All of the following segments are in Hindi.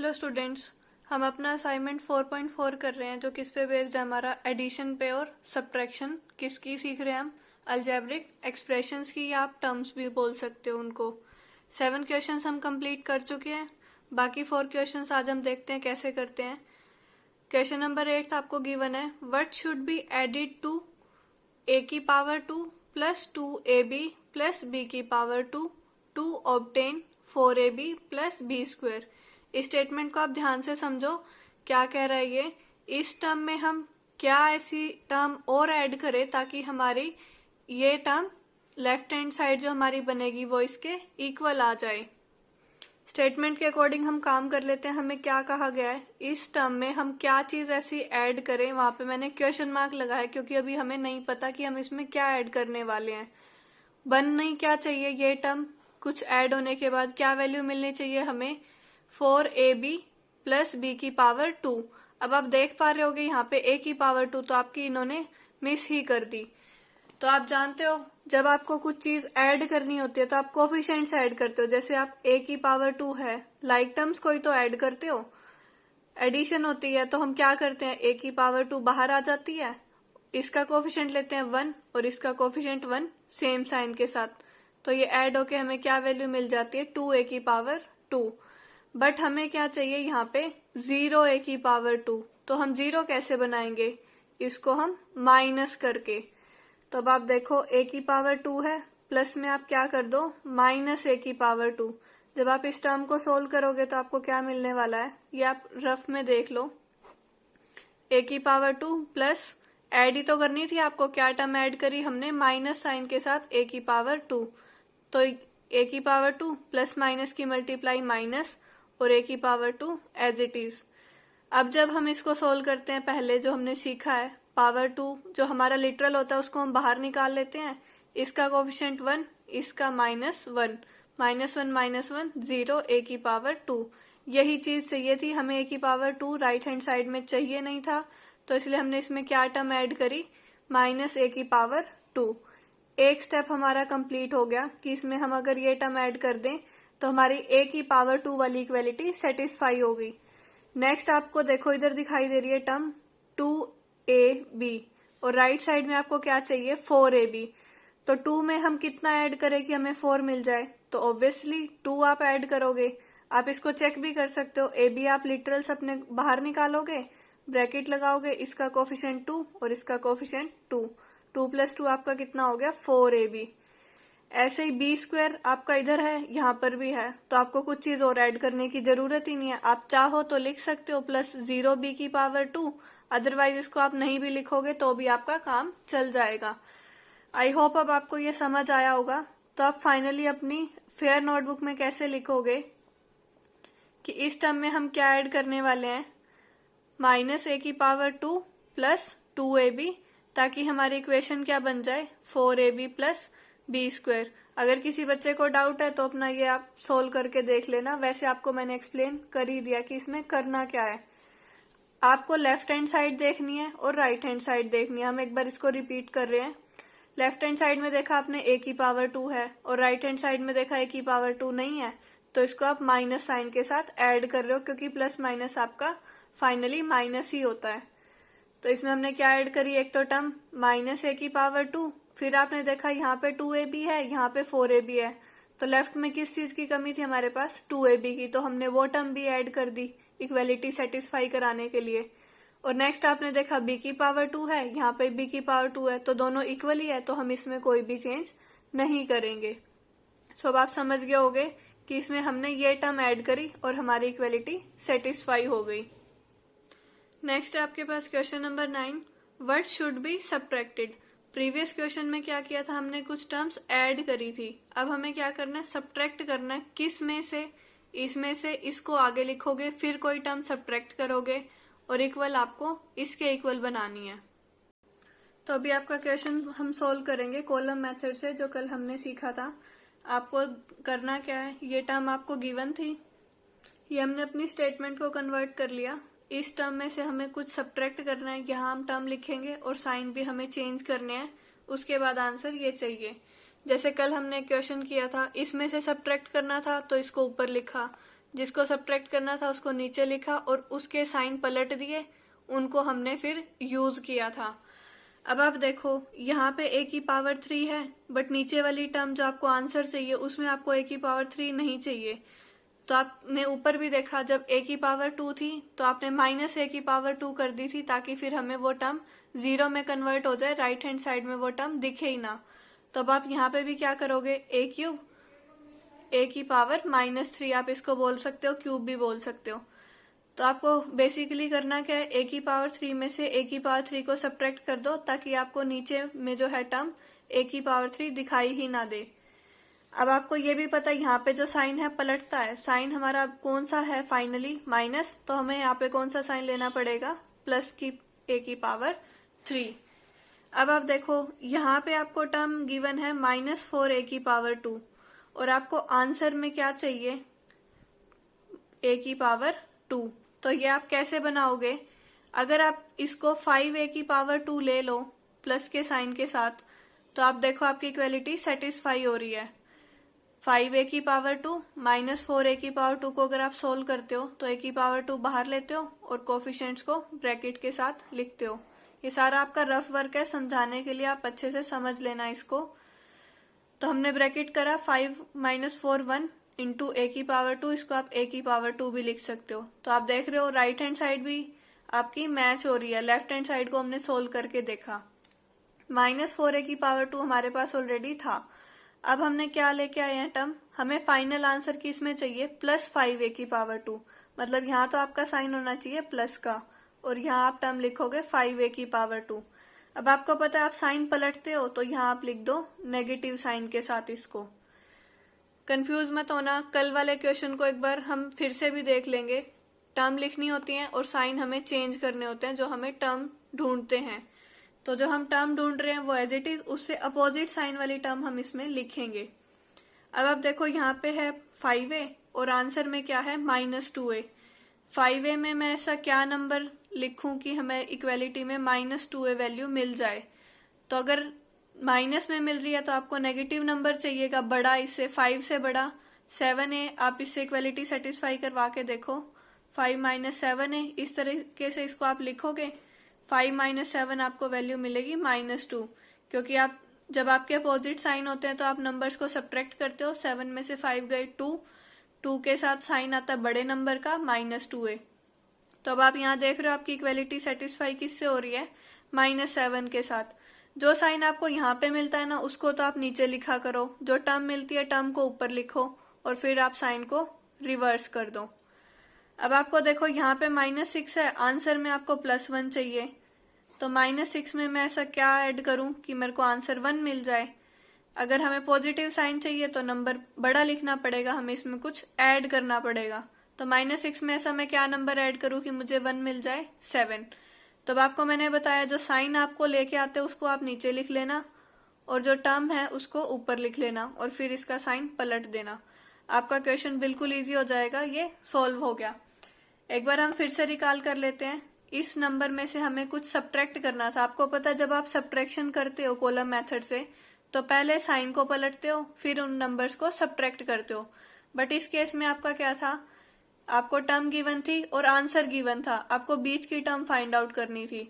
हेलो स्टूडेंट्स, हम अपना असाइनमेंट 4.4 कर रहे हैं जो किस पे बेस्ड है हमारा एडिशन पे और सब्ट्रैक्शन। किसकी सीख रहे हैं हम? अलजेब्रिक एक्सप्रेशंस की, या आप टर्म्स भी बोल सकते हो उनको। 7 क्वेश्चंस हम कंप्लीट कर चुके हैं, बाकी 4 क्वेश्चंस आज हम देखते हैं कैसे करते हैं। क्वेश्चन नंबर 8 आपको गिवन है, what should be added to a की power 2 plus 2ab plus b की power 2 to obtain 4ab plus b square. इस स्टेटमेंट को आप ध्यान से समझो, क्या कह रहा है ये। इस टर्म में हम क्या ऐसी टर्म और ऐड करें ताकि हमारी ये टर्म लेफ्ट हैंड साइड जो हमारी बनेगी वो इसके इक्वल आ जाए। स्टेटमेंट के अकॉर्डिंग हम काम कर लेते हैं। हमें क्या कहा गया है, इस टर्म में हम क्या चीज ऐसी ऐड करें। वहां पे मैंने क्वेश्चन मार्क लगाया है क्योंकि अभी हमें नहीं पता कि हम इसमें क्या ऐड करने वाले हैं। बन नहीं क्या चाहिए ये टर्म, कुछ ऐड होने के बाद क्या वैल्यू मिलनी चाहिए हमें, 4ab प्लस b की पावर 2। अब आप देख पा रहे होगे यहाँ पे a की पावर 2 तो आपकी इन्होंने मिस ही कर दी। तो आप जानते हो जब आपको कुछ चीज ऐड करनी होती है तो आप कोफिशिएंट्स ऐड करते हो। जैसे आप a की पावर 2 है, लाइक टर्म्स कोई तो ऐड करते हो। एडिशन होती है तो हम क्या करते हैं, a की पावर 2 बाहर आ जाती है, इसका कोफिशिएंट लेते हैं 1 और इसका कोफिशिएंट 1 सेम साइन के साथ, तो ये ऐड होके हमें क्या वैल्यू मिल जाती है, 2a की पावर 2। बट हमें क्या चाहिए यहाँ पे, 0a की पावर 2। तो हम 0 कैसे बनाएंगे, इसको हम माइनस करके। तो अब आप देखो a की पावर 2 है, प्लस में आप क्या कर दो, माइनस a की पावर 2। जब आप इस टर्म को सोल्व करोगे तो आपको क्या मिलने वाला है, ये आप रफ में देख लो। a की पावर 2 प्लस ऐड ही तो करनी थी आपको, क्या टर्म ऐड करी हमने, माइनस साइन के साथ a की पावर 2। तो a की पावर 2 प्लस माइनस की मल्टीप्लाई माइनस और a की पावर 2 एज इट इज। अब जब हम इसको सोल्व करते हैं, पहले जो हमने सीखा है पावर 2 जो हमारा लिटरल होता है उसको हम बाहर निकाल लेते हैं। इसका कोफिशिएंट 1, इसका -1, -1 0 a की पावर 2। यही चीज चाहिए थी हमें, a की पावर 2 राइट हैंड साइड में चाहिए नहीं था, तो इसलिए हमने इसमें क्या टर्म ऐड करी, -a की पावर 2। एक स्टेप हमारा कंप्लीट हो गया कि इसमें हम अगर ये टर्म ऐड कर दें तो हमारी a की पावर 2 वाली इक्वेलिटी सेटिस्फाई हो गई। नेक्स्ट आपको देखो इधर दिखाई दे रही है टर्म 2ab और राइट साइड में आपको क्या चाहिए, 4ab। तो 2 में हम कितना ऐड करें कि हमें 4 मिल जाए, तो ऑब्वियसली 2 आप ऐड करोगे। आप इसको चेक भी कर सकते हो, ab आप लिटरल्स अपने बाहर निकालोगे, ब्रैकेट लगाओगे, इसका कोफिशिएंट 2 और इसका कोफिशिएंट 2, 2 + 2 आपका कितना हो गया, 4ab। ऐसे ही बी स्क्वायर आपका इधर है, यहाँ पर भी है, तो आपको कुछ चीज और ऐड करने की जरूरत ही नहीं है। आप चाहो तो लिख सकते हो प्लस 0b की पावर 2, अदरवाइज इसको आप नहीं भी लिखोगे तो भी आपका काम चल जाएगा। आई होप अब आपको ये समझ आया होगा। तो आप फाइनली अपनी फेयर नोटबुक में कैसे लिखोगे कि इस टर्म में हम क्या ऐड करने वाले हैं, -a की पावर 2 प्लस 2ab, ताकि हमारी इक्वेशन क्या बन जाए, 4ab प्लस b स्क्वायर। अगर किसी बच्चे को डाउट है तो अपना ये आप सोल्व करके देख लेना। वैसे आपको मैंने एक्सप्लेन कर ही दिया कि इसमें करना क्या है। आपको लेफ्ट हैंड साइड देखनी है और राइट हैंड साइड देखनी है। हम एक बार इसको रिपीट कर रहे हैं। लेफ्ट हैंड साइड में देखा आपने a की पावर 2 है और राइट हैंड साइड में देखा a की पावर 2 नहीं है, तो इसको आप माइनस साइन के साथ ऐड कर रहे हो, क्योंकि प्लस माइनस आपका फाइनली माइनस ही होता है। तो इसमें हमने क्या ऐड करी, एक तो टर्म -a की पावर 2, फिर आपने देखा यहाँ पे 2ab है, यहाँ पे 4ab है, तो लेफ्ट में किस चीज की कमी थी हमारे पास, 2ab की, तो हमने वो टर्म भी ऐड कर दी इक्वेलिटी सेटिस्फाई कराने के लिए। और नेक्स्ट आपने देखा b की पावर 2 है, यहाँ पे b की पावर 2 है, तो दोनों इक्वल ही है, तो हम इसमें कोई भी चेंज नहीं करेंगे। सो अब आप समझ गए होगे कि इसमें हमने ये टर्म ऐड करी और हमारी इक्वेलिटी सेटिस्फाई हो गई। नेक्स्ट है आपके पास question number 9, what should be subtracted. Previous question में क्या किया था, हमने कुछ टर्म्स ऐड करी थी। अब हमें क्या करना है, सब्ट्रैक्ट करना है। किस में से, इसमें से इसको आगे लिखोगे, फिर कोई टर्म सब्ट्रैक्ट करोगे और इक्वल आपको इसके इक्वल बनानी है। तो अभी आपका क्वेश्चन हम सोल्व करेंगे कॉलम मेथड से, जो कल हमने सीखा था। आपको करना क्या है, ये टर्म आपको गिवन थी, ये हमने अपनी स्टेटमेंट को कन्वर्ट कर लिया। इस टर्म में से हमें कुछ सब्ट्रैक्ट करना है, यहाँ हम टर्म लिखेंगे और साइन भी हमें चेंज करने हैं, उसके बाद आंसर ये चाहिए। जैसे कल हमने क्वेश्चन किया था, इसमें से सब्ट्रैक्ट करना था तो इसको ऊपर लिखा, जिसको सब्ट्रैक्ट करना था उसको नीचे लिखा और उसके साइन पलट दिए, उनको हमने फिर यूज किया था। अब आप देखो यहाँ पे a की पावर 3 है, बट नीचे वाली टर्म जो आपको आंसर चाहिए उसमें आपको a की पावर 3 नहीं चाहिए। तो आपने ऊपर भी देखा जब a की पावर 2 थी तो आपने माइनस a की पावर 2 कर दी थी ताकि फिर हमें वो टर्म 0 में कन्वर्ट हो जाए, राइट हैंड साइड में वो टर्म दिखे ही ना। तो अब आप यहाँ पे भी क्या करोगे, a³ a की पावर -3 आप इसको बोल सकते हो, क्यूब भी बोल सकते हो। तो आपको बेसिकली करना क्या है, a की पावर 3 में से a की पावर 3 को सब्ट्रैक्ट कर दो ताकि आपको नीचे में जो है टर्म a की पावर 3 दिखाई ही ना दे। अब आपको ये भी पता है यहाँ पे जो साइन है पलटता है, साइन हमारा कौन सा है फाइनली माइनस, तो हमें यहाँ पे कौन सा साइन लेना पड़ेगा, प्लस की a की पावर 3। अब आप देखो यहाँ पे आपको टर्म गिवन है -4a की पावर 2 और आपको आंसर में क्या चाहिए, a की पावर 2। तो ये आप कैसे बनाओगे, अगर आप इसको 5a की पावर 2 ले लो प्लस के साइन के साथ, तो आप देखो आपकी इक्वेलिटी सेटिस्फाई हो रही है। 5a की पावर 2 -4a की पावर 2 को अगर आप सोल्व करते हो तो a की पावर 2 बाहर लेते हो और कोफिशिएंट्स को ब्रैकेट के साथ लिखते हो। ये सारा आपका रफ वर्क है, समझाने के लिए आप अच्छे से समझ लेना इसको। तो हमने ब्रैकेट करा 5 - 4 1 इंटू a की पावर 2, इसको आप a की पावर 2 भी लिख सकते हो। तो आप देख रहे हो राइट हैंड साइड भी आपकी मैच हो रही है, लेफ्ट हैंड साइड को हमने सोल्व करके देखा। -4a की पावर 2 हमारे पास ऑलरेडी था। अब हमने क्या लेके आए हैं टर्म, हमें फाइनल आंसर किस में चाहिए, +5a की पावर 2। मतलब यहाँ तो आपका साइन होना चाहिए प्लस का और यहाँ आप टर्म लिखोगे 5a की पावर 2। अब आपको पता है आप साइन पलटते हो तो यहाँ आप लिख दो नेगेटिव साइन के साथ इसको। कंफ्यूज मत होना, कल वाले क्वेश्चन को एक बार हम फिर से भी देख लेंगे। टर्म लिखनी होती है और साइन हमें चेंज करने होते हैं जो हमें टर्म ढूंढते हैं। तो जो हम टर्म ढूंढ रहे हैं वो एज इट इज, उससे अपोजिट साइन वाली टर्म हम इसमें लिखेंगे। अब आप देखो यहाँ पे है 5a और आंसर में क्या है -2a। 5a में मैं ऐसा क्या नंबर लिखूं कि हमें इक्वेलिटी में -2a वैल्यू मिल जाए। तो अगर माइनस में मिल रही है तो आपको नेगेटिव नंबर चाहिएगा बड़ा, इससे 5 से बड़ा 7a। आप इससे इक्वेलिटी सेटिस्फाई करवा के देखो, 5 - 7a, इस तरीके से इसको आप लिखोगे। 5 - 7 आपको वैल्यू मिलेगी -2, क्योंकि आप जब आपके अपोजिट साइन होते हैं तो आप नंबर्स को सब्ट्रैक्ट करते हो। 7 में से 5 गए 2 के साथ साइन आता है बड़े नंबर का -2a। तो अब आप यहाँ देख रहे हो आपकी इक्वेलिटी सेटिस्फाई किससे हो रही है, -7 के साथ। जो साइन आपको यहाँ पे मिलता है ना उसको तो आप नीचे लिखा करो, जो टर्म मिलती है टर्म को ऊपर लिखो और फिर आप साइन को रिवर्स कर दो। अब आपको देखो यहाँ पे -6 है, आंसर में आपको +1 चाहिए। तो -6 में मैं ऐसा क्या ऐड करूं कि मेरे को आंसर 1 मिल जाए। अगर हमें पॉजिटिव साइन चाहिए तो नंबर बड़ा लिखना पड़ेगा, हमें इसमें कुछ ऐड करना पड़ेगा। तो -6 में ऐसा मैं क्या नंबर ऐड करूं कि मुझे 1 मिल जाए, 7। तो अब आपको मैंने बताया जो साइन आपको लेके आते हैं उसको आप नीचे लिख लेना और जो टर्म है उसको ऊपर लिख लेना और फिर इसका साइन पलट देना। आपका क्वेश्चन बिल्कुल इजी हो जाएगा, ये सॉल्व हो गया। एक बार हम फिर से रिकॉल कर लेते हैं। इस नंबर में से हमें कुछ सब्ट्रैक्ट करना था। आपको पता है जब आप सब्ट्रैक्शन करते हो कॉलम मेथड से तो पहले साइन को पलटते हो फिर उन नंबर्स को सब्ट्रैक्ट करते हो। बट इस केस में आपका क्या था, आपको टर्म गिवन थी और आंसर गिवन था, आपको बीच की टर्म फाइंड आउट करनी थी।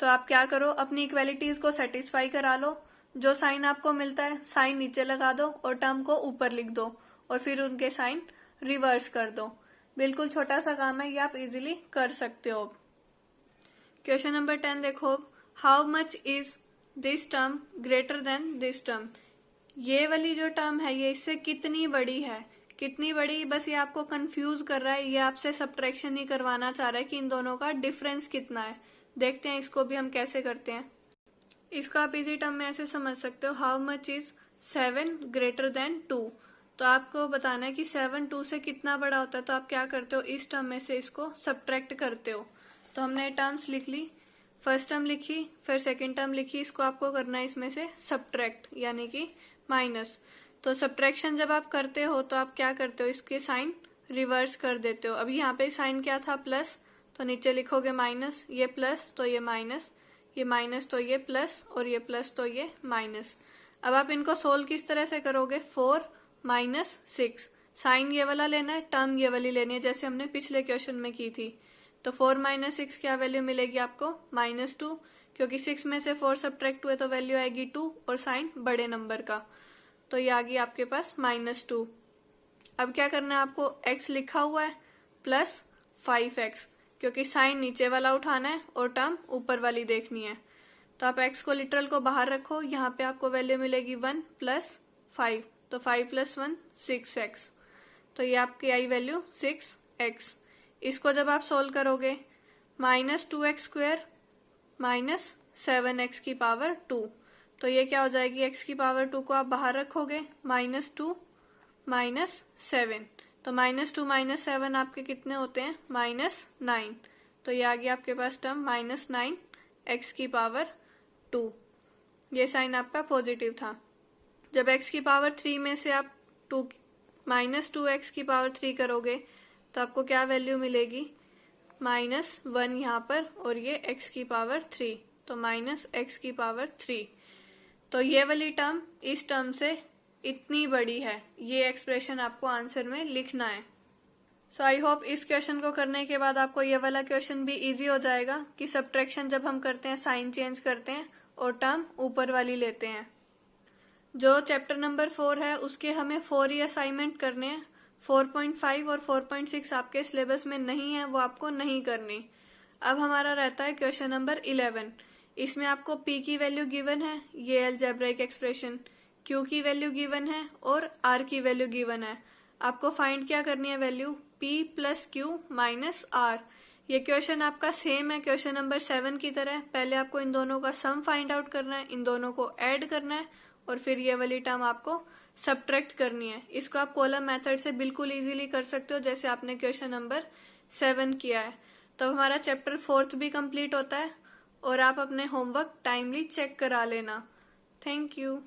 तो आप क्या करो, अपनी इक्वेलिटीज को सेटिस्फाई करा लो। जो साइन आपको मिलता है साइन नीचे लगा दो और टर्म को ऊपर लिख दो और फिर उनके साइन रिवर्स कर दो। बिल्कुल छोटा सा काम है, ये आप इजीली कर सकते हो। क्वेश्चन नंबर 10 देखो, how much is this term greater than this term. ये वाली जो टर्म है ये इससे कितनी बड़ी है, कितनी बड़ी, बस ये आपको कंफ्यूज कर रहा है। ये आपसे सब्ट्रैक्शन नहीं करवाना चाह रहा है कि इन दोनों का डिफरेंस कितना है। देखते हैं इसको भी हम कैसे करते हैं। इसको आप इजी टर्म में ऐसे समझ सकते हो, how much is 7 greater than 2। तो आपको बताना है कि 7 2 से कितना बड़ा होता है। तो आप क्या करते हो, इस टर्म में से इसको सब्ट्रैक्ट करते हो। तो हमने टर्म्स लिख ली, फर्स्ट टर्म लिखी फिर सेकेंड टर्म लिखी, इसको आपको करना है इसमें से सब्ट्रैक्ट यानी कि माइनस। तो सब्ट्रैक्शन जब आप करते हो तो आप क्या करते हो, इसके साइन रिवर्स कर देते हो। अभी यहाँ पे साइन क्या था, प्लस, तो नीचे लिखोगे माइनस, ये प्लस तो ये माइनस, ये माइनस तो ये प्लस और ये प्लस तो ये माइनस। अब आप इनको सोल्व किस तरह से करोगे, 4 - 6, साइन ये वाला लेना है, टर्म ये वाली लेनी है, जैसे हमने पिछले क्वेश्चन में की थी। तो 4 माइनस 6 क्या वैल्यू मिलेगी आपको? -2, क्योंकि 6 में से 4 सब्ट्रैक्ट हुए तो वैल्यू आएगी 2 और साइन बड़े नंबर का, तो ये आ गई आपके पास -2। अब क्या करना है आपको? x लिखा हुआ है प्लस 5x, क्योंकि साइन नीचे वाला उठाना है और टर्म ऊपर वाली देखनी है। तो आप x को लिटरल को बाहर रखो, यहाँ पे आपको वैल्यू मिलेगी 1 प्लस 5, तो 5 + 1 6x, तो ये आपकी आई वैल्यू 6x। इसको जब आप सोल्व करोगे -2x² -7x की पावर 2, तो ये क्या हो जाएगी? x की पावर 2 को आप बाहर रखोगे, -2 -7, तो -2 -7 आपके कितने होते हैं? -9, तो ये आ गया आपके पास टर्म -9x की पावर 2। ये साइन आपका पॉजिटिव था। जब x की पावर 3 में से आप -2x की पावर 3 करोगे तो आपको क्या वैल्यू मिलेगी? -1 यहाँ पर, और ये x की पावर 3, तो -x की पावर 3। तो ये वाली टर्म इस टर्म से इतनी बड़ी है, ये एक्सप्रेशन आपको आंसर में लिखना है। सो आई होप इस क्वेश्चन को करने के बाद आपको ये वाला क्वेश्चन भी इजी हो जाएगा कि सब्ट्रैक्शन जब हम करते हैं साइन चेंज करते हैं और टर्म ऊपर वाली लेते हैं। जो चैप्टर नंबर 4 है उसके हमें 4 ही असाइनमेंट करने हैं। 4.5 और 4.6 आपके सिलेबस में नहीं है, वो आपको नहीं करनी। अब हमारा रहता है क्वेश्चन नंबर 11। इसमें आपको p की वैल्यू गिवन है, ये अलजेब्राइक एक्सप्रेशन, q की वैल्यू गिवन है और r की वैल्यू गिवन है। आपको फाइंड क्या करनी है? Value p + q - r। ये क्वेश्चन आपका सेम है क्वेश्चन नंबर 7 की तरह। पहले आपको इन दोनों का सम फाइंड आउट करना है, इन दोनों को ऐड करना है और फिर ये वाली टर्म आपको सब्ट्रैक्ट करनी है। इसको आप कॉलम मेथड से बिल्कुल इजीली कर सकते हो, जैसे आपने क्वेश्चन नंबर 7 किया है। तब हमारा चैप्टर 4 भी कंप्लीट होता है और आप अपने होमवर्क टाइमली चेक करा लेना। Thank you.